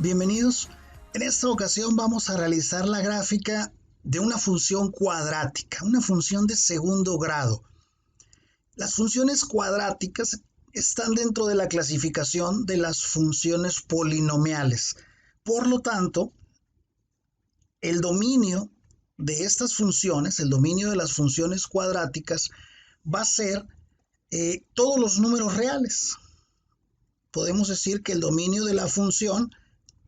Bienvenidos. En esta ocasión vamos a realizar la gráfica de una función cuadrática, una función de segundo grado. Las funciones cuadráticas están dentro de la clasificación de las funciones polinomiales. Por lo tanto, el dominio de estas funciones, el dominio de las funciones cuadráticas, va a ser todos los números reales. Podemos decir que el dominio de la función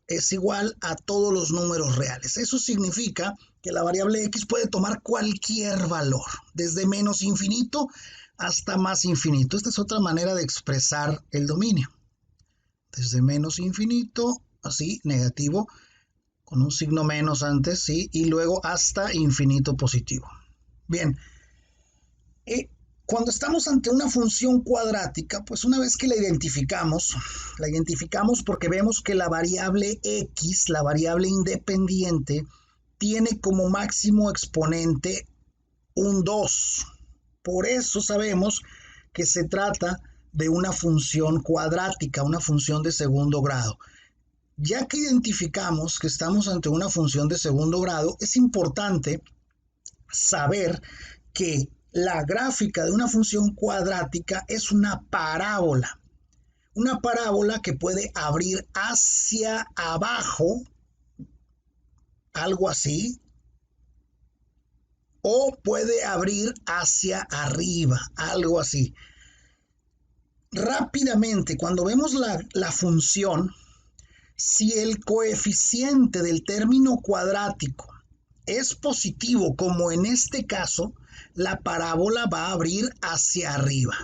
es igual a todos los números reales. Eso significa que la variable x puede tomar cualquier valor, desde menos infinito hasta más infinito. Esta es otra manera de expresar el dominio. Desde menos infinito, así, negativo, con un signo menos antes, ¿sí? Y luego hasta infinito positivo. Bien, cuando estamos ante una función cuadrática, pues una vez que la identificamos porque vemos que la variable x, la variable independiente, tiene como máximo exponente un 2. Por eso sabemos que se trata de una función cuadrática, una función de segundo grado. Ya que identificamos que estamos ante una función de segundo grado, es importante saber que la gráfica de una función cuadrática es una parábola que puede abrir hacia abajo, algo así, o puede abrir hacia arriba, algo así. Rápidamente, cuando vemos la función, si el coeficiente del término cuadrático es positivo, como en este caso, la parábola va a abrir hacia arriba.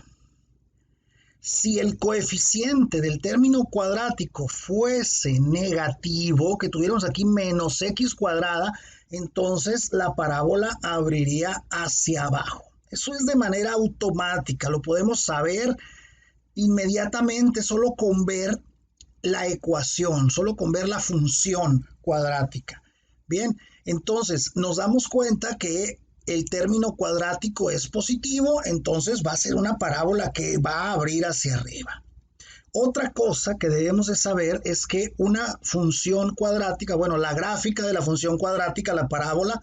Si el coeficiente del término cuadrático fuese negativo, que tuviéramos aquí menos x cuadrada, entonces la parábola abriría hacia abajo. Eso es de manera automática, lo podemos saber inmediatamente solo con ver la ecuación, solo con ver la función cuadrática. Bien, entonces nos damos cuenta que el término cuadrático es positivo, entonces va a ser una parábola que va a abrir hacia arriba. Otra cosa que debemos de saber es que una función cuadrática, bueno, la gráfica de la función cuadrática, la parábola,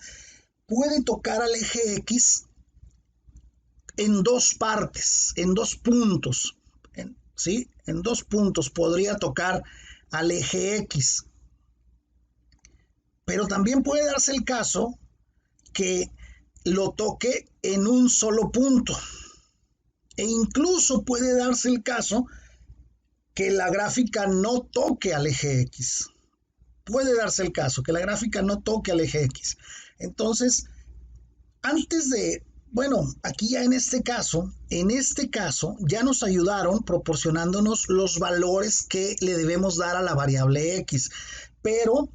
puede tocar al eje X en dos partes, en dos puntos, ¿sí? En dos puntos podría tocar al eje X. Pero también puede darse el caso que lo toque en un solo punto. E incluso puede darse el caso que la gráfica no toque al eje X. Puede darse el caso que la gráfica no toque al eje X. Entonces, aquí ya en este caso ya nos ayudaron proporcionándonos los valores que le debemos dar a la variable X, pero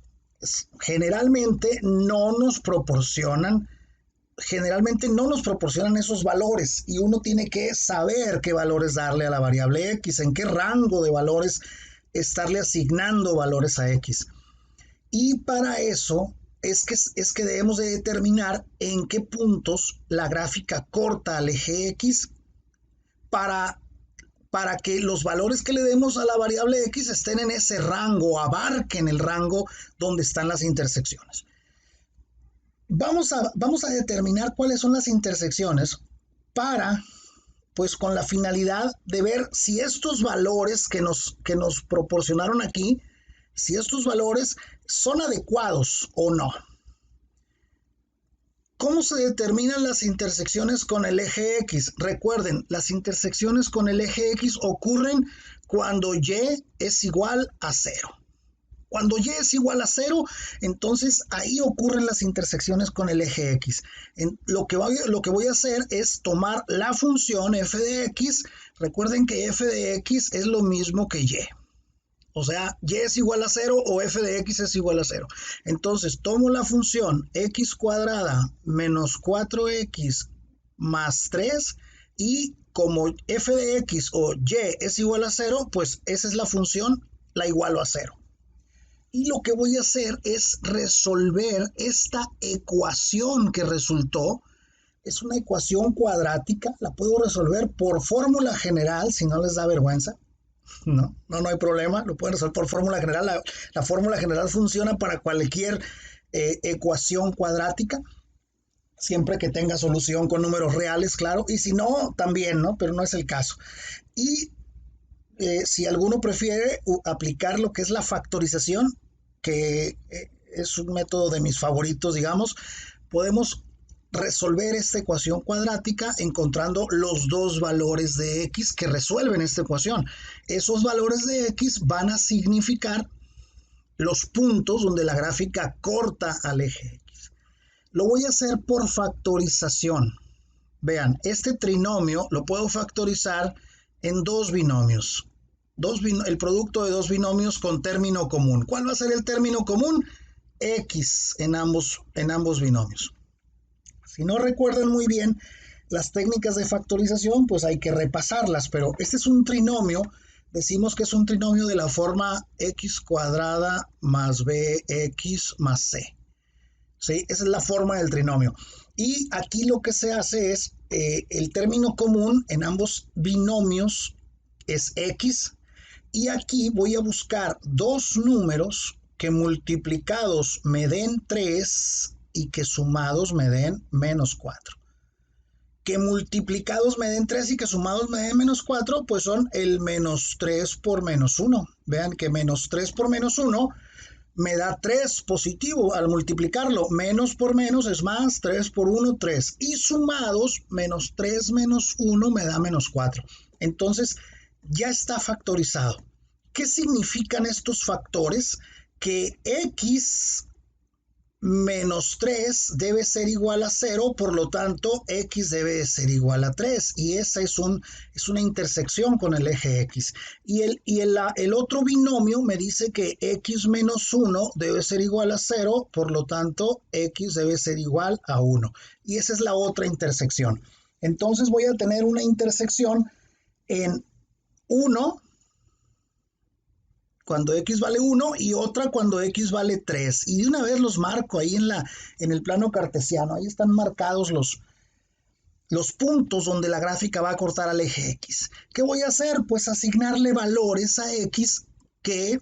generalmente no nos proporcionan esos valores y uno tiene que saber qué valores darle a la variable X, en qué rango de valores estarle asignando valores a X. Y para eso es que debemos de determinar en qué puntos la gráfica corta al eje X para que los valores que le demos a la variable X estén en ese rango, abarquen el rango donde están las intersecciones. Vamos a determinar cuáles son las intersecciones pues con la finalidad de ver si estos valores que nos proporcionaron aquí, si estos valores son adecuados o no. ¿Cómo se determinan las intersecciones con el eje X? Recuerden, las intersecciones con el eje X ocurren cuando Y es igual a 0. Cuando Y es igual a 0, entonces ahí ocurren las intersecciones con el eje X. Lo que voy a hacer es tomar la función f de x. Recuerden que f de x es lo mismo que y. O sea, y es igual a 0 o f de x es igual a 0. Entonces tomo la función x cuadrada menos 4x más 3 y como f de x o y es igual a 0, pues esa es la función, la igualo a 0. Y lo que voy a hacer es resolver esta ecuación que resultó. Es una ecuación cuadrática, la puedo resolver por fórmula general si no les da vergüenza. No hay problema, lo pueden resolver por fórmula general. La fórmula general funciona para cualquier ecuación cuadrática, siempre que tenga solución con números reales, claro, y si no, también, ¿no? Pero no es el caso. Y si alguno prefiere aplicar lo que es la factorización, que es un método de mis favoritos, digamos, podemos resolver esta ecuación cuadrática encontrando los dos valores de x que resuelven esta ecuación. Esos valores de x van a significar los puntos donde la gráfica corta al eje x. Lo voy a hacer por factorización. Vean, este trinomio lo puedo factorizar en dos binomios. El producto de dos binomios con término común. ¿Cuál va a ser el término común? X en ambos binomios. Si no recuerdan muy bien las técnicas de factorización, pues hay que repasarlas, pero este es un trinomio, decimos que es un trinomio de la forma x cuadrada más bx más c. ¿Sí? Esa es la forma del trinomio. Y aquí lo que se hace es, el término común en ambos binomios es x, y aquí voy a buscar dos números que multiplicados me den 3 y que sumados me den menos 4. Que multiplicados me den 3 y que sumados me den menos 4, pues son el menos 3 por menos 1. Vean que menos 3 por menos 1 me da 3 positivo al multiplicarlo. Menos por menos es más, 3 por 1, 3. Y sumados, menos 3 menos 1 me da menos 4. Entonces, ya está factorizado. ¿Qué significan estos factores? Que x menos 3 debe ser igual a 0, por lo tanto x debe ser igual a 3, y esa es una intersección con el eje x. Y el otro binomio me dice que x menos 1 debe ser igual a 0, por lo tanto x debe ser igual a 1, y esa es la otra intersección. Entonces voy a tener una intersección en 1 cuando x vale 1 y otra cuando x vale 3. Y de una vez los marco ahí en el plano cartesiano. Ahí están marcados los puntos donde la gráfica va a cortar al eje x. ¿Qué voy a hacer? Pues asignarle valores a x que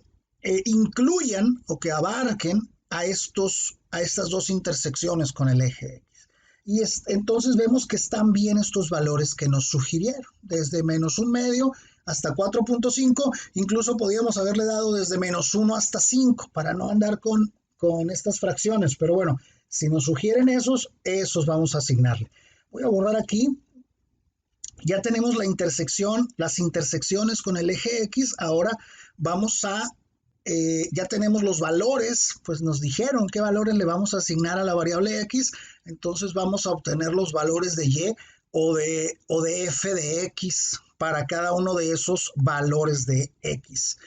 incluyan o que abarquen a estas dos intersecciones con el eje x. Y entonces vemos que están bien estos valores que nos sugirieron, desde menos 1/2 hasta 4.5, incluso podíamos haberle dado desde menos 1 hasta 5 para no andar con estas fracciones, pero bueno, si nos sugieren esos vamos a asignarle. Voy a borrar aquí. Ya tenemos las intersecciones con el eje x, ahora vamos a ya tenemos los valores, pues nos dijeron qué valores le vamos a asignar a la variable x, entonces vamos a obtener los valores de y o de f de x para cada uno de esos valores de x.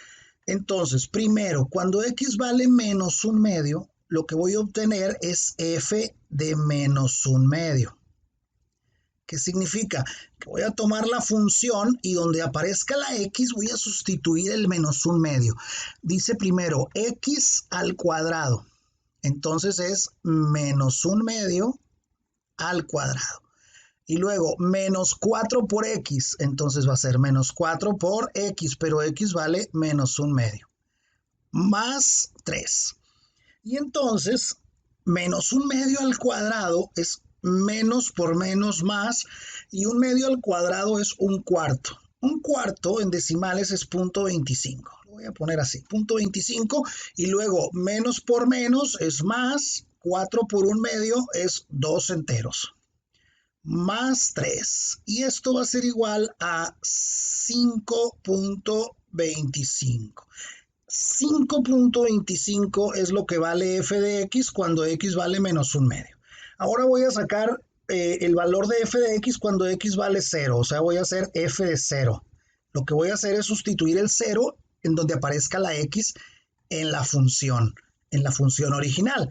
Entonces, primero, cuando x vale menos 1/2, lo que voy a obtener es f de menos 1/2. ¿Qué significa? Que voy a tomar la función y donde aparezca la x voy a sustituir el menos 1/2. Dice primero x al cuadrado. Entonces es menos 1/2 al cuadrado. Y luego menos 4 por x. Entonces va a ser menos 4 por x, pero x vale menos 1/2. Más 3. Y entonces menos 1/2 al cuadrado es menos por menos más, y 1/2 al cuadrado es 1/4. 1/4 en decimales es 0.25. Lo voy a poner así, 0.25, y luego menos por menos es más, 4 por 1/2 es 2 enteros. Más 3. Y esto va a ser igual a 5.25. 5.25 es lo que vale f de x cuando x vale menos 1/2. Ahora voy a sacar el valor de f de x cuando x vale 0, o sea, voy a hacer f de 0. Lo que voy a hacer es sustituir el 0 en donde aparezca la x en la función original,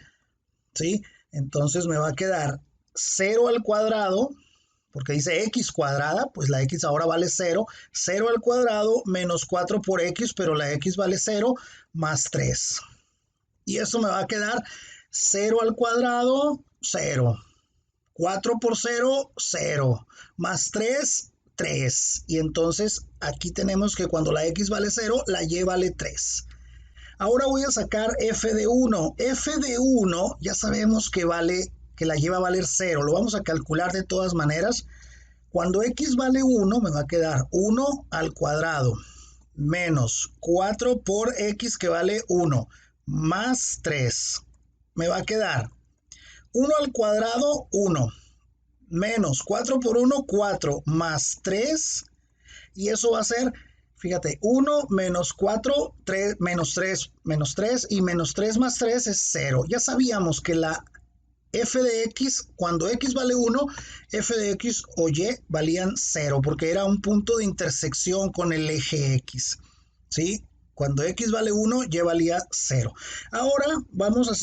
¿sí? Entonces me va a quedar 0 al cuadrado, porque dice x cuadrada, pues la x ahora vale 0, 0 al cuadrado menos 4 por x, pero la x vale 0, más 3. Y eso me va a quedar 0 al cuadrado, 0. 4 por 0, 0. Más 3, 3. Y entonces aquí tenemos que cuando la x vale 0, la y vale 3. Ahora voy a sacar f de 1. F de 1 ya sabemos que la y va a valer 0. Lo vamos a calcular de todas maneras. Cuando x vale 1, me va a quedar 1 al cuadrado menos 4 por x que vale 1 más 3. Me va a quedar 1 al cuadrado, 1, menos 4 por 1, 4, más 3, y eso va a ser, fíjate, 1 menos 4, 3, menos 3, menos 3, y menos 3 más 3 es 0. Ya sabíamos que la f de x, cuando x vale 1, f de x o y valían 0, porque era un punto de intersección con el eje x, ¿sí? Cuando x vale 1, y valía 0. Ahora vamos a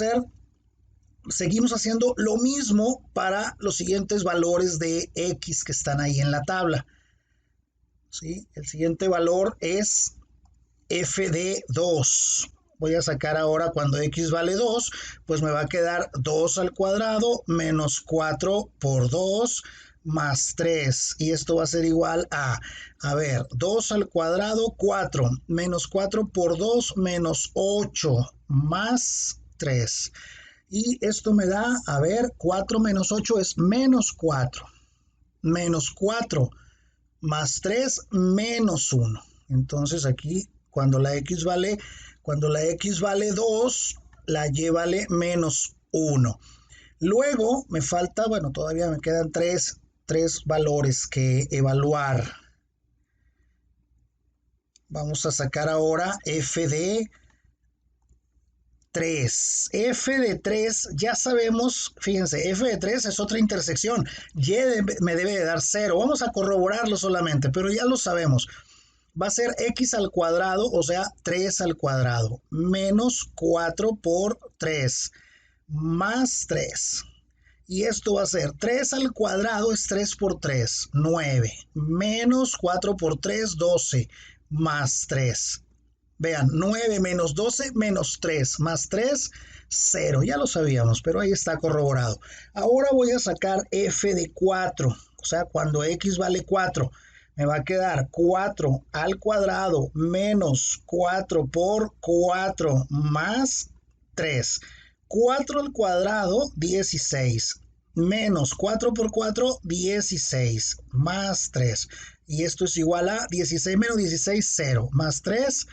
seguimos haciendo lo mismo para los siguientes valores de x que están ahí en la tabla, ¿sí? El siguiente valor es f de 2. Voy a sacar ahora cuando x vale 2, pues me va a quedar 2 al cuadrado menos 4 por 2 más 3. Y esto va a ser igual a ver, 2 al cuadrado, 4, menos 4 por 2 menos 8 más 3. Y esto me da, a ver, 4 menos 8 es menos 4. Menos 4 más 3 menos 1. Entonces aquí cuando la x vale 2, la y vale menos 1. Luego me falta, bueno, todavía me quedan tres valores que evaluar. Vamos a sacar ahora f de 3. F de 3, ya sabemos, fíjense, f de 3 es otra intersección. Y me debe de dar 0. Vamos a corroborarlo solamente, pero ya lo sabemos. Va a ser x al cuadrado, o sea, 3 al cuadrado, menos 4 por 3, más 3. Y esto va a ser 3 al cuadrado, es 3 por 3, 9, menos 4 por 3, 12, más 3. Vean, 9 menos 12 menos 3 más 3, 0. Ya lo sabíamos, pero ahí está corroborado. Ahora voy a sacar f de 4. O sea, cuando x vale 4, me va a quedar 4 al cuadrado menos 4 por 4 más 3. 4 al cuadrado, 16. Menos 4 por 4, 16. Más 3. Y esto es igual a 16 menos 16, 0. Más 3,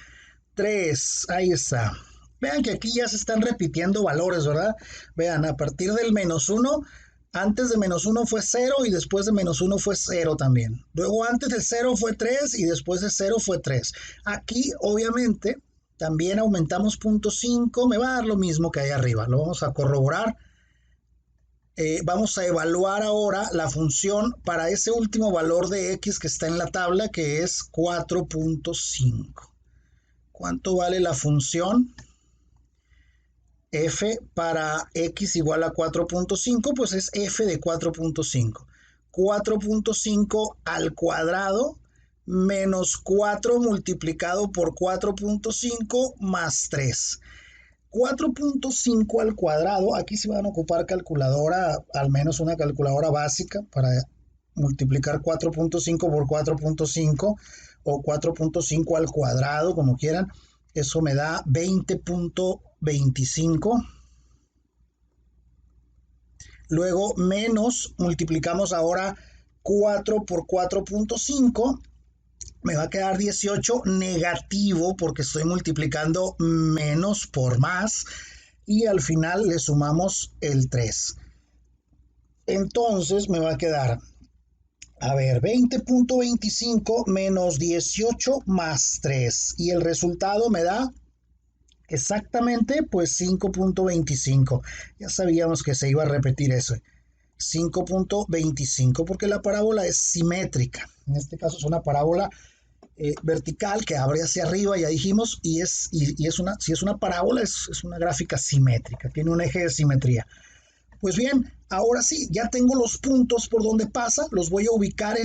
3, ahí está. Vean que aquí ya se están repitiendo valores, ¿verdad? Vean, a partir del menos 1, antes de menos 1 fue 0 y después de menos 1 fue 0 también. Luego antes de 0 fue 3 y después de 0 fue 3. Aquí, obviamente, también aumentamos 0.5, me va a dar lo mismo que ahí arriba. Lo vamos a corroborar. Vamos a evaluar ahora la función para ese último valor de x que está en la tabla, que es 4.5. ¿Cuánto vale la función f para x igual a 4.5? Pues es f de 4.5. 4.5 al cuadrado menos 4 multiplicado por 4.5 más 3. 4.5 al cuadrado, aquí se van a ocupar calculadora, al menos una calculadora básica para multiplicar 4.5 por 4.5 o 4.5 al cuadrado, como quieran. Eso me da 20.25. Luego menos, multiplicamos ahora 4 por 4.5. Me va a quedar 18 negativo porque estoy multiplicando menos por más. Y al final le sumamos el 3. Entonces me va a quedar, a ver, 20.25 menos 18 más 3. Y el resultado me da exactamente pues 5.25. Ya sabíamos que se iba a repetir eso. 5.25 porque la parábola es simétrica. En este caso es una parábola vertical que abre hacia arriba, ya dijimos, y si es una parábola es una gráfica simétrica, tiene un eje de simetría. Pues bien, ahora sí, ya tengo los puntos por donde pasa, los voy a ubicar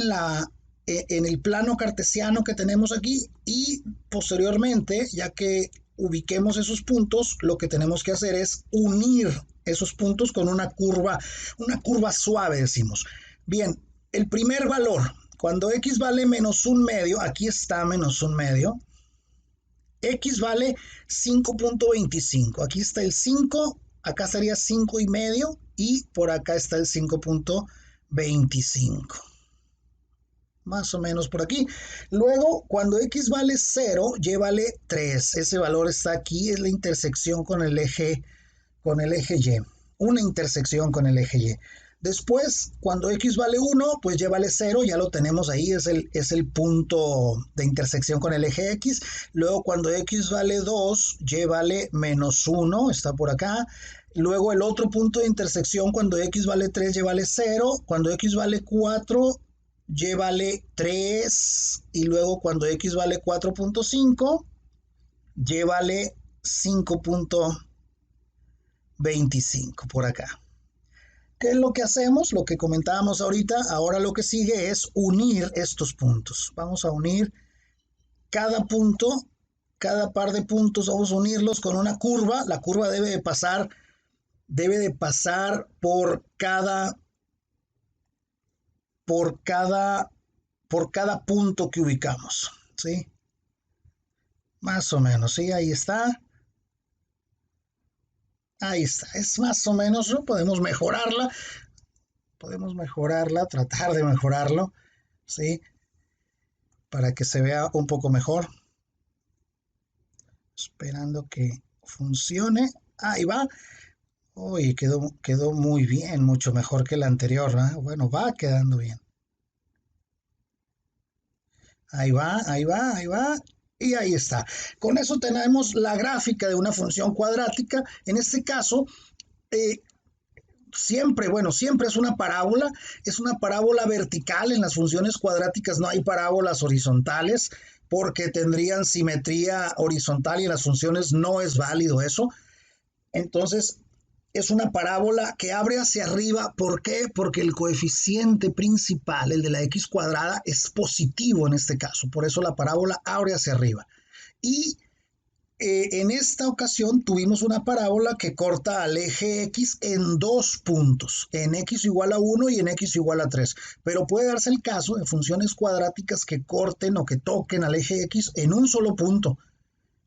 en el plano cartesiano que tenemos aquí, y posteriormente, ya que ubiquemos esos puntos, lo que tenemos que hacer es unir esos puntos con una curva suave, decimos. Bien, el primer valor, Cuando x vale menos 1/2, aquí está menos 1/2, x vale 5.25. Aquí está el 5, acá estaría 5,5 y por acá está el 5.25. Más o menos por aquí. Luego, cuando x vale 0, y vale 3. Ese valor está aquí, es la intersección con el eje Y. Una intersección con el eje Y. Después, cuando x vale 1, pues y vale 0, ya lo tenemos ahí, es el punto de intersección con el eje X. Luego, cuando x vale 2, y vale menos 1, está por acá. Luego, el otro punto de intersección, cuando x vale 3, y vale 0. Cuando x vale 4, y vale 3. Y luego, cuando x vale 4.5, y vale 5.25 por acá. ¿Qué es lo que hacemos? Lo que comentábamos ahorita. Ahora lo que sigue es unir estos puntos. Vamos a unir cada punto, cada par de puntos, vamos a unirlos con una curva. La curva debe de pasar por cada punto que ubicamos, ¿sí? Más o menos, ¿sí? Ahí está. Ahí está. Es más o menos, ¿no? Podemos mejorarla, tratar de mejorarlo, ¿sí? Para que se vea un poco mejor. Esperando que funcione. Ahí va. Uy, quedó muy bien, mucho mejor que el anterior, ¿eh? Bueno, va quedando bien. Ahí va, ahí va, ahí va. Y ahí está. Con eso tenemos la gráfica de una función cuadrática. En este caso, siempre es una parábola vertical. En las funciones cuadráticas no hay parábolas horizontales porque tendrían simetría horizontal y en las funciones no es válido eso. Entonces, es una parábola que abre hacia arriba. ¿Por qué? Porque el coeficiente principal, el de la x cuadrada, es positivo en este caso. Por eso la parábola abre hacia arriba. Y en esta ocasión tuvimos una parábola que corta al eje X en dos puntos, en X igual a 1 y en X igual a 3. Pero puede darse el caso de funciones cuadráticas que corten o que toquen al eje X en un solo punto.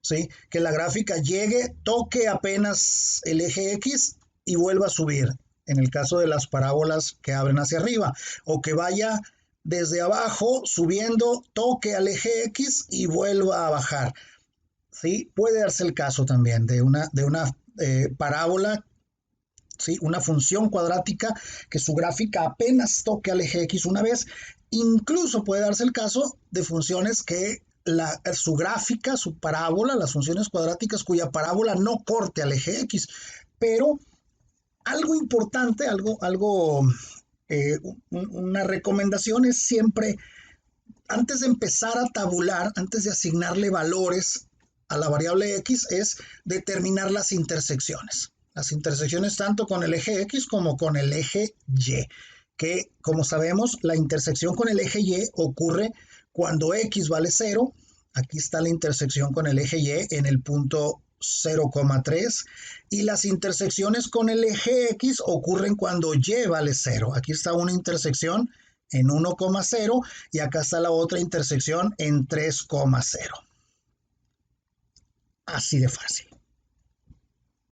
¿Sí? Que la gráfica llegue, toque apenas el eje X y vuelva a subir, en el caso de las parábolas que abren hacia arriba, o que vaya desde abajo subiendo, toque al eje X y vuelva a bajar. ¿Sí? Puede darse el caso también de una parábola, ¿sí? Una función cuadrática que su gráfica apenas toque al eje X una vez. Incluso puede darse el caso de funciones que su gráfica, su parábola, las funciones cuadráticas cuya parábola no corte al eje X. Pero algo importante, una recomendación es siempre, antes de empezar a tabular, antes de asignarle valores a la variable X, es determinar las intersecciones. Las intersecciones tanto con el eje X como con el eje Y, que como sabemos, la intersección con el eje Y ocurre cuando X vale 0. Aquí está la intersección con el eje Y en el punto 0,3. Y las intersecciones con el eje X ocurren cuando Y vale 0. Aquí está una intersección en 1,0 y acá está la otra intersección en 3,0. Así de fácil.